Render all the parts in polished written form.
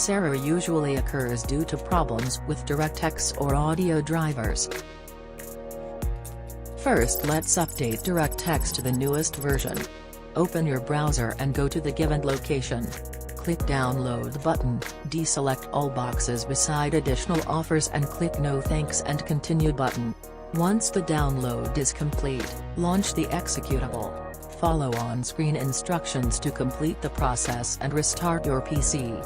This error usually occurs due to problems with DirectX or audio drivers. First, let's update DirectX to the newest version. Open your browser and go to the given location. Click Download button, deselect all boxes beside additional offers and click No Thanks and Continue button. Once the download is complete, launch the executable. Follow on-screen instructions to complete the process and restart your PC.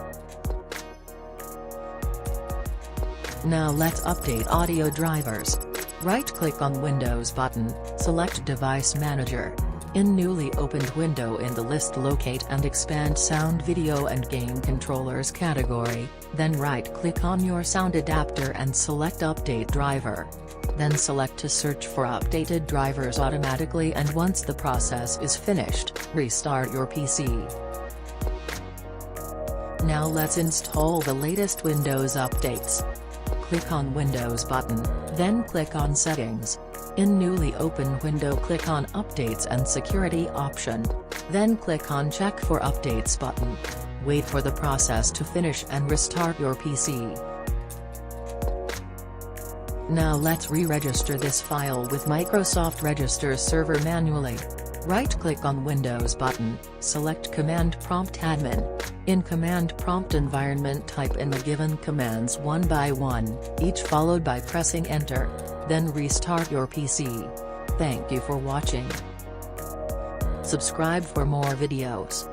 Now let's update audio drivers. Right-click on Windows button, select Device Manager. In newly opened window in the list, locate and expand Sound, Video and Game Controllers category, then right-click on your sound adapter and select Update Driver. Then select to search for updated drivers automatically, and once the process is finished, restart your PC. Now let's install the latest Windows updates. Click on Windows button, then click on Settings. In newly opened window, click on Updates and Security option. Then click on Check for Updates button. Wait for the process to finish and restart your PC. Now let's re-register this file with Microsoft Register Server manually. Right-click on Windows button, select Command Prompt Admin. In Command Prompt environment, type in the given commands one by one, each followed by pressing Enter. Then restart your PC. Thank you for watching. Subscribe for more videos.